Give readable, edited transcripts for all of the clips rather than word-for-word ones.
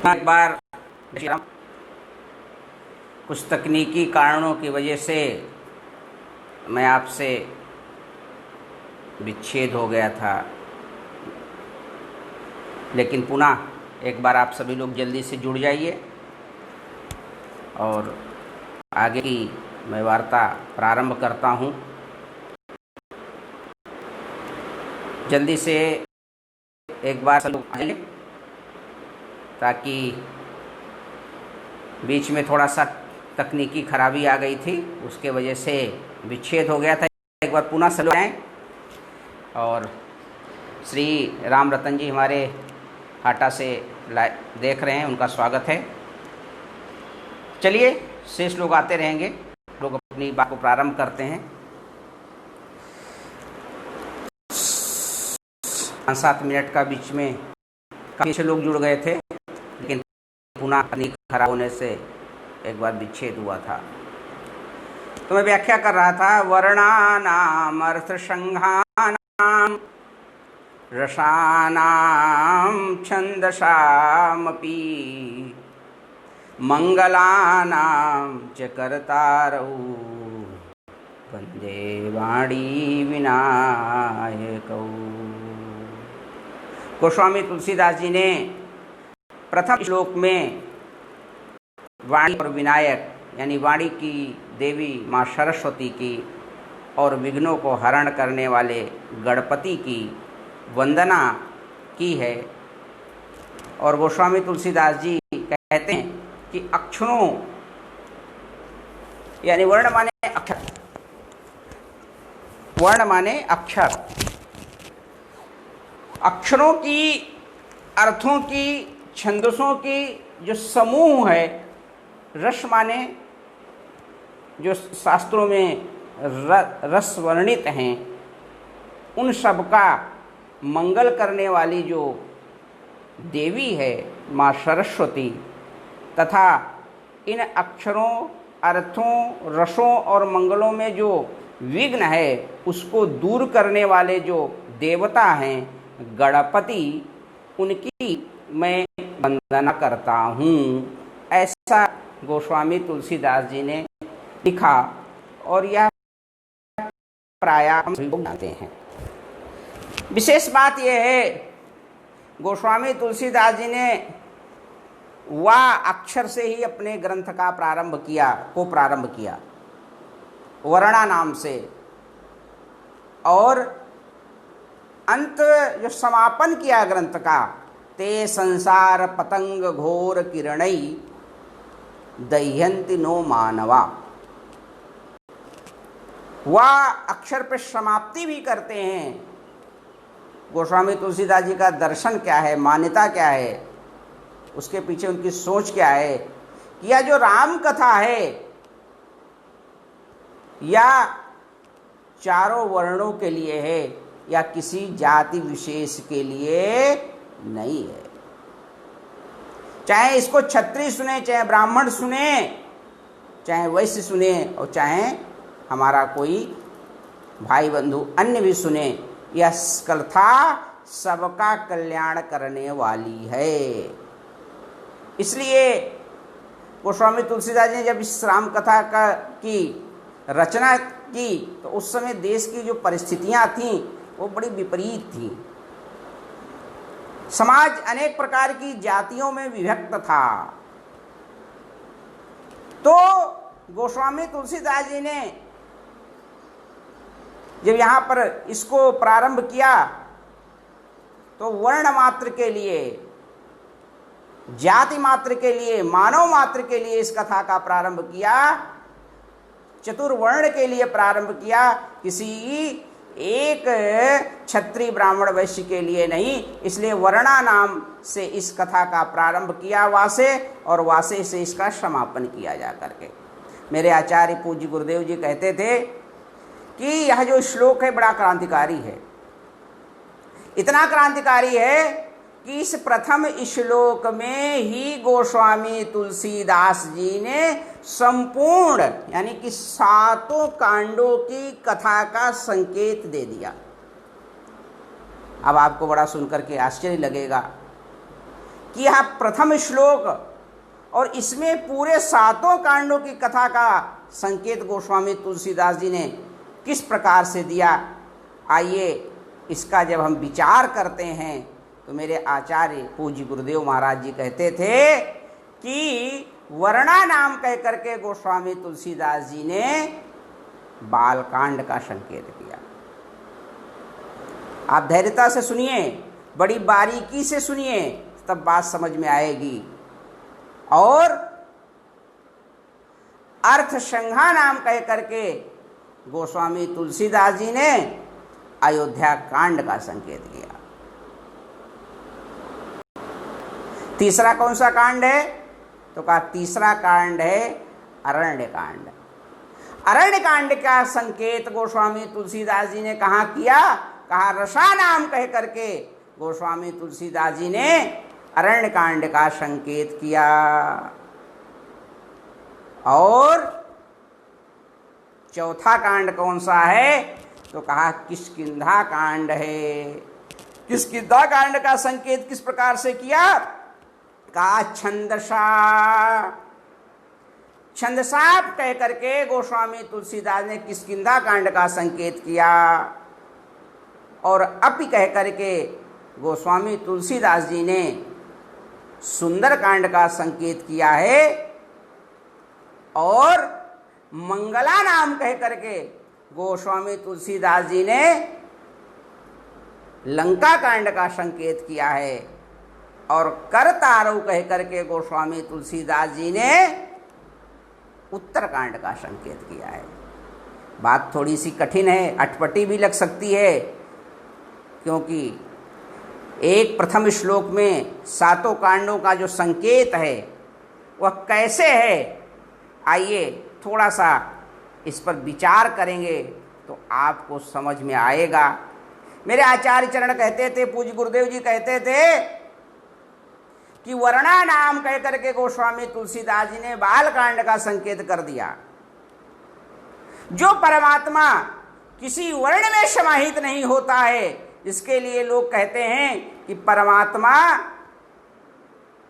एक बार कुछ तकनीकी कारणों की वजह से मैं आपसे विच्छेद हो गया था, लेकिन पुनः एक बार आप सभी लोग जल्दी से जुड़ जाइए और आगे की मैं वार्ता प्रारंभ करता हूँ। जल्दी से एक बार सब लोग आइए, ताकि बीच में थोड़ा सा तकनीकी खराबी आ गई थी, उसके वजह से विच्छेद हो गया था। एक बार पुनः सब लोग आएँ। और श्री राम रतन जी हमारे हाटा से देख रहे हैं, उनका स्वागत है। चलिए, शेष लोग आते रहेंगे, लोग अपनी बात को प्रारंभ करते हैं। 5-7 मिनट का बीच में काफ़ी से लोग जुड़ गए थे, लेकिन पुनः तकनीक खराब होने से एक बार विच्छेद हुआ था। तो मैं व्याख्या कर रहा था, वर्णानाम अर्थसंघानाम रसानाम छंदसामपि मंगलानां च कर्तारौ वंदे वाणी विनायकौ। गोस्वामी तुलसीदास जी ने प्रथम श्लोक में वाणी और विनायक यानी वाणी की देवी माँ सरस्वती की और विघ्नों को हरण करने वाले गणपति की वंदना की है। और गोस्वामी तुलसीदास जी कहते हैं कि अक्षरों यानी वर्ण माने अक्षर, वर्ण माने अक्षर, अक्षरों की, अर्थों की, छंदसों की जो समूह है, रस माने जो शास्त्रों में रस वर्णित हैं, उन सब का मंगल करने वाली जो देवी है माँ सरस्वती, तथा इन अक्षरों, अर्थों, रसों और मंगलों में जो विघ्न है उसको दूर करने वाले जो देवता हैं गणपति, उनकी मैं वंदना करता हूँ। ऐसा गोस्वामी तुलसीदास जी ने लिखा और यह प्रायः हम लोग जानते हैं। विशेष बात यह है, गोस्वामी तुलसीदास जी ने वाह अक्षर से ही अपने ग्रंथ का प्रारंभ किया वर्णा नाम से, और अंत जो समापन किया ग्रंथ का, ते संसार पतंग घोर किरणई दह्यंति नो मानवा, वह अक्षर पे समाप्ति भी करते हैं। गोस्वामी तुलसीदास जी का दर्शन क्या है, मान्यता क्या है, उसके पीछे उनकी सोच क्या है कि यह जो राम कथा है या चारों वर्णों के लिए है या किसी जाति विशेष के लिए नहीं है। चाहे इसको क्षत्रिय सुने, चाहे ब्राह्मण सुने, चाहे वैश्य सुने, और चाहे हमारा कोई भाई बंधु अन्य भी सुने, यह कथा सबका कल्याण करने वाली है। इसलिए गोस्वामी तुलसीदास जी ने जब इस राम कथा की रचना की तो उस समय देश की जो परिस्थितियां थीं वो बड़ी विपरीत थी। समाज अनेक प्रकार की जातियों में विभक्त था। तो गोस्वामी तुलसीदास जी ने जब यहाँ पर इसको प्रारंभ किया तो वर्ण मात्र के लिए, जाति मात्र के लिए, मानव मात्र के लिए इस कथा का प्रारंभ किया, चतुर्वर्ण के लिए प्रारंभ किया, किसी एक क्षत्रिय ब्राह्मण वैश्य के लिए नहीं। इसलिए वर्णा नाम से इस कथा का प्रारंभ किया वासे, और वासे से इसका समापन किया जा करके। मेरे आचार्य पूज्य गुरुदेव जी कहते थे कि यह जो श्लोक है बड़ा क्रांतिकारी है। इतना क्रांतिकारी है कि इस प्रथम श्लोक में ही गोस्वामी तुलसीदास जी ने संपूर्ण यानी कि 7 कांडों की कथा का संकेत दे दिया। अब आपको बड़ा सुनकर के आश्चर्य लगेगा कि यह प्रथम श्लोक और इसमें पूरे 7 कांडों की कथा का संकेत गोस्वामी तुलसीदास जी ने किस प्रकार से दिया। आइए इसका जब हम विचार करते हैं तो मेरे आचार्य पूज्य गुरुदेव महाराज जी कहते थे कि वर्णा नाम कह करके गोस्वामी तुलसीदास जी ने बालकांड का संकेत किया। आप धैर्यता से सुनिए, बड़ी बारीकी से सुनिए, तब बात समझ में आएगी। और अर्थ संघा नाम कह करके गोस्वामी तुलसीदास जी ने अयोध्या कांड का संकेत किया। तीसरा कौन सा कांड है? तो कहा तीसरा कांड है अरण्य कांड। अरण्य कांड का संकेत गोस्वामी तुलसीदास जी ने कहाँ किया? कहा रसा नाम कह करके गोस्वामी तुलसीदास जी ने अरण्य कांड का संकेत किया। और चौथा कांड कौन सा है? तो कहा किष्किंधा कांड है। किष्किंधा कांड का संकेत किस प्रकार से किया? कहा छंदसा। छंदसा कह करके गोस्वामी तुलसीदास ने किष्किंधा कांड का संकेत किया। और अपि कह करके गोस्वामी तुलसीदास जी ने सुंदर कांड का संकेत किया है। और मंगला नाम कह करके गोस्वामी तुलसीदास जी ने लंका कांड का संकेत किया है। और करतारव कह करके गोस्वामी तुलसीदास जी ने उत्तरकांड का संकेत किया है। बात थोड़ी सी कठिन है, अटपटी भी लग सकती है, क्योंकि एक प्रथम श्लोक में 7 कांडों का जो संकेत है वह कैसे है, आइए थोड़ा सा इस पर विचार करेंगे तो आपको समझ में आएगा। मेरे आचार्य चरण कहते थे, पूज्य गुरुदेव जी कहते थे कि वर्णा नाम कह करके गोस्वामी तुलसीदास जी ने बालकांड का संकेत कर दिया। जो परमात्मा किसी वर्ण में समाहित नहीं होता है, इसके लिए लोग कहते हैं कि परमात्मा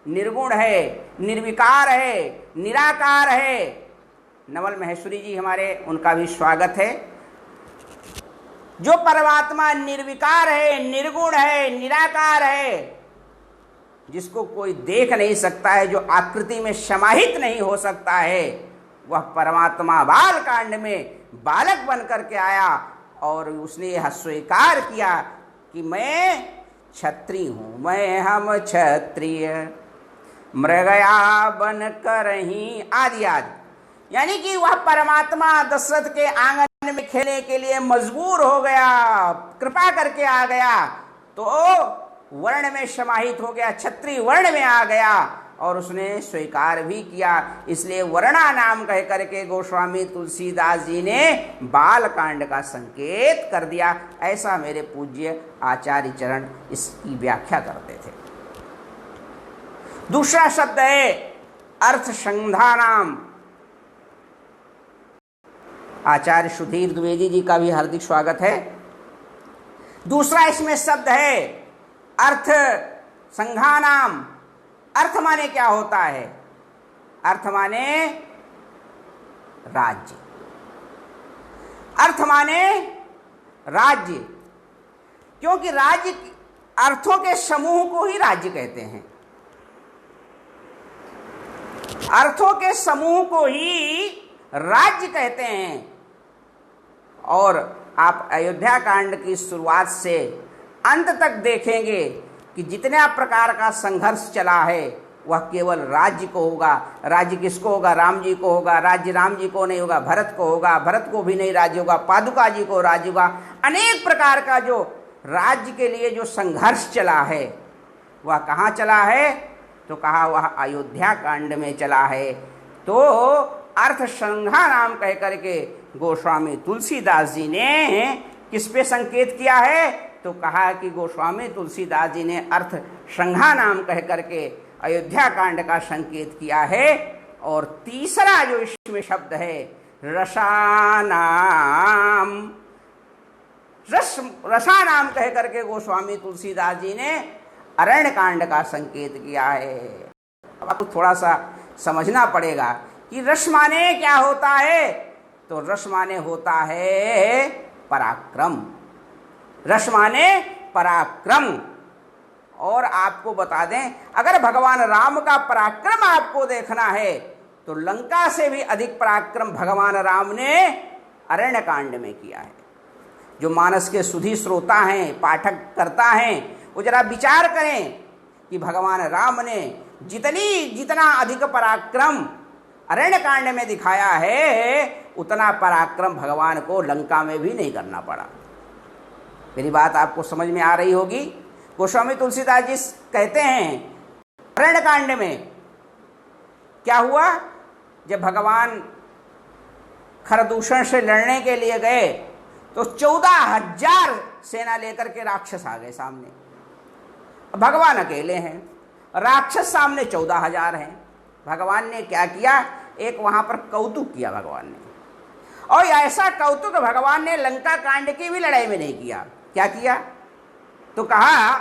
निर्गुण है, निर्विकार है, निराकार है। नवल महेश्वरी जी हमारे, उनका भी स्वागत है। जो परमात्मा निर्विकार है, निर्गुण है, निराकार है, जिसको कोई देख नहीं सकता है, जो आकृति में समाहित नहीं हो सकता है, वह परमात्मा बालकांड में बालक बन करके आया और उसने यह स्वीकार किया कि मैं क्षत्रिय हूँ, मैं हम क्षत्रिय, मृगया बन कर ही आदि आदि। यानी कि वह परमात्मा दशरथ के आंगन में खेलने के लिए मजबूर हो गया, कृपा करके आ गया, तो वर्ण में समाहित हो गया, क्षत्रिय वर्ण में आ गया और उसने स्वीकार भी किया। इसलिए वर्णा नाम कह करके गोस्वामी तुलसीदास जी ने बालकांड का संकेत कर दिया। ऐसा मेरे पूज्य आचार्य चरण इसकी व्याख्या करते थे। दूसरा शब्द है अर्थ संधानाम। आचार्य सुधीर द्विवेदी जी का भी हार्दिक स्वागत है। दूसरा इसमें शब्द है अर्थ संघानाम। अर्थ माने क्या होता है? अर्थ माने राज्य। अर्थ माने राज्य, क्योंकि राज्य अर्थों के समूह को ही राज्य कहते हैं। अर्थों के समूह को ही राज्य कहते हैं। और आप अयोध्या कांड की शुरुआत से अंत तक देखेंगे कि जितना प्रकार का संघर्ष चला है वह केवल राज्य को होगा। राज्य किसको होगा? राम जी को होगा। राज्य राम जी को नहीं होगा, भरत को होगा। भरत को भी नहीं राज्य होगा, पादुका जी को राज्य होगा। अनेक प्रकार का जो राज्य के लिए जो संघर्ष चला है वह कहाँ चला है? तो कहा वह अयोध्या कांड में चला है। तो अर्थ संघा नाम कह करके गोस्वामी तुलसीदास जी ने किस पे संकेत किया है? तो कहा कि गोस्वामी तुलसीदास जी ने अर्थ संघा नाम कह करके अयोध्या कांड का संकेत किया है। और तीसरा जो इसमें शब्द है रसानाम, रसानाम कह करके गोस्वामी तुलसीदास जी ने अरण्य कांड का संकेत किया है। आपको थोड़ा सा समझना पड़ेगा कि रस माने क्या होता है। तो रस माने होता है पराक्रम, रस माने पराक्रम। और आपको बता दें, अगर भगवान राम का पराक्रम आपको देखना है तो लंका से भी अधिक पराक्रम भगवान राम ने अरण्य कांड में किया है। जो मानस के सुधी श्रोता हैं, पाठक करता हैं, वो जरा विचार करें कि भगवान राम ने जितना अधिक पराक्रम अरण्य कांड में दिखाया है, उतना पराक्रम भगवान को लंका में भी नहीं करना पड़ा। मेरी बात आपको समझ में आ रही होगी। गोस्वामी तुलसीदास जी कहते हैं अरण्य कांड में क्या हुआ, जब भगवान खरदूषण से लड़ने के लिए गए तो 14,000 सेना लेकर के राक्षस आ गए सामने। भगवान अकेले हैं, राक्षस सामने 14,000 हैं। भगवान ने क्या किया, एक वहां पर कौतुक किया भगवान ने, और ऐसा कौतुक भगवान ने लंका कांड की भी लड़ाई में नहीं किया। क्या किया, तो कहा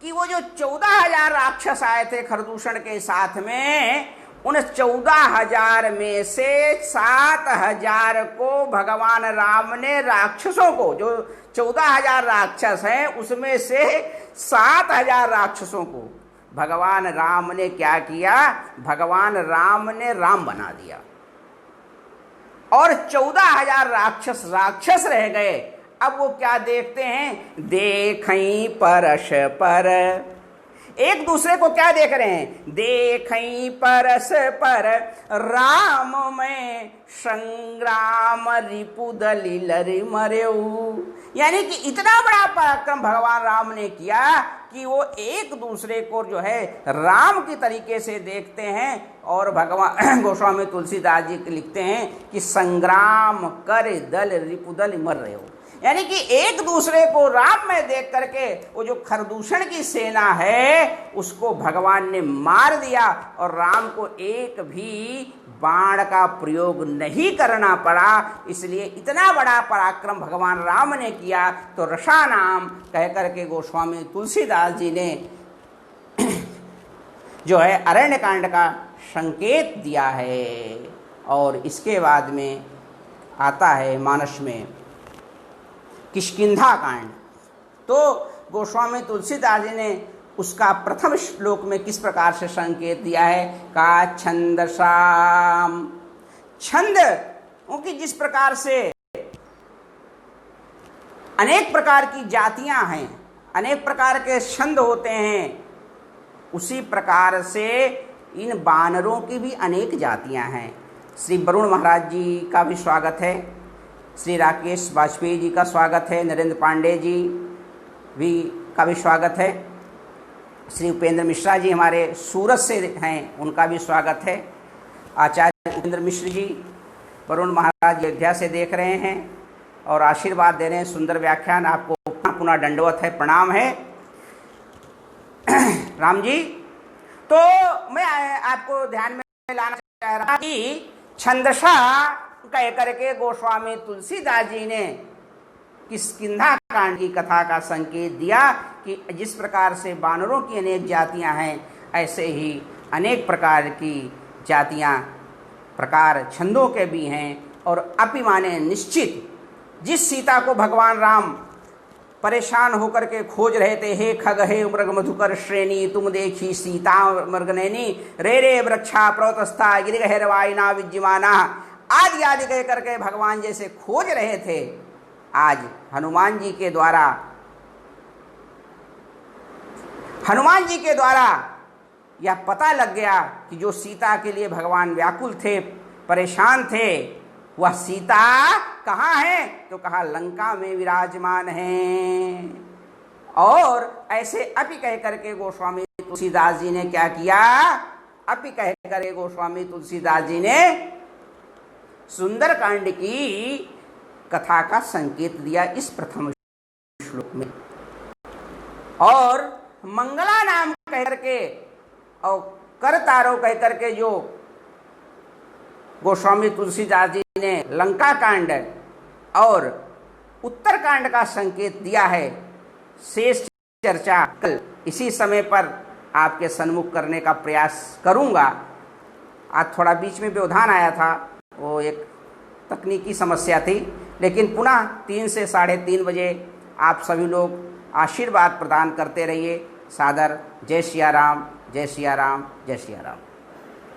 कि वो जो 14,000 राक्षस आए थे खरदूषण के साथ में, उन 14,000 में से 7,000 को भगवान राम ने राक्षसों को, जो 14,000 राक्षस हैं उसमें से 7,000 राक्षसों को भगवान राम ने क्या किया, भगवान राम ने राम बना दिया, और 14,000 राक्षस रह गए। अब वो क्या देखते हैं, देखई परश पर, एक दूसरे को क्या देख रहे हैं, देखई परस पर राम में संग्राम रिपुदलि लरि मरेऊ। यानी कि इतना बड़ा पराक्रम भगवान राम ने किया कि वो एक दूसरे को जो है राम की तरीके से देखते हैं। और भगवान गोस्वामी तुलसीदास जी लिखते हैं कि संग्राम कर दल रिपुदल मर रहे हो, यानी कि एक दूसरे को राम में देख करके वो जो खरदूषण की सेना है उसको भगवान ने मार दिया, और राम को एक भी बाण का प्रयोग नहीं करना पड़ा। इसलिए इतना बड़ा पराक्रम भगवान राम ने किया। तो रसानाम कह करके गोस्वामी तुलसीदास जी ने जो है अरण्य कांड का संकेत दिया है। और इसके बाद में आता है मानस में किष्किंधा कांड। तो गोस्वामी तुलसीदास जी ने उसका प्रथम श्लोक में किस प्रकार से संकेत दिया है, का छंदसाम, छंद उनकी जिस प्रकार से अनेक प्रकार की जातियां हैं, अनेक प्रकार के छंद होते हैं, उसी प्रकार से इन बानरों की भी अनेक जातियां हैं। श्री वरुण महाराज जी का भी स्वागत है, श्री राकेश वाजपेयी जी का स्वागत है, नरेंद्र पांडे जी भी का भी स्वागत है, श्री उपेंद्र मिश्रा जी हमारे सूरत से हैं, उनका भी स्वागत है, आचार्य उपेंद्र मिश्र जी, वरुण महाराज अयोध्या से देख रहे हैं और आशीर्वाद दे रहे हैं। सुंदर व्याख्यान, आपको पुनः दंडवत है, प्रणाम है राम जी। तो मैं आपको ध्यान में लाना चाह रहा कि छंदसा कह करके गोस्वामी तुलसीदास जी ने किष्किंधा कांड की कथा का संकेत दिया कि जिस प्रकार से बानरों की अनेक जातियां हैं, ऐसे ही अनेक प्रकार की जातियां प्रकार छंदों के भी हैं। और अपि माने निश्चित, जिस सीता को भगवान राम परेशान होकर के खोज रहे थे, हे खग हे मृग मधुकर श्रेणी तुम देखी सीता मृगनैनी, रे रे वृक्षा प्रवतस्था गिरिगहरवाइना विद्यमाना आदि आदि कह करके भगवान जैसे खोज रहे थे, आज हनुमान जी के द्वारा यह पता लग गया कि जो सीता के लिए भगवान व्याकुल थे, परेशान थे, वह सीता कहाँ है, तो कहा लंका में विराजमान है। और ऐसे अपि कह करके गोस्वामी तुलसीदास जी ने क्या किया, अपि कह करके गोस्वामी तुलसीदास जी ने सुंदर कांड की कथा का संकेत दिया इस प्रथम श्लोक में। और मंगला नाम कह करके और करतारो कह करके जो गोस्वामी तुलसीदास जी ने लंका कांड और उत्तर कांड का संकेत दिया है, शेष चर्चा कल इसी समय पर आपके सन्मुख करने का प्रयास करूंगा। आज थोड़ा बीच में व्यवधान आया था, वो एक तकनीकी समस्या थी, लेकिन पुनः 3 से 3:30 बजे आप सभी लोग आशीर्वाद प्रदान करते रहिए। सादर जय सिया राम, जय सिया राम, जय सिया राम।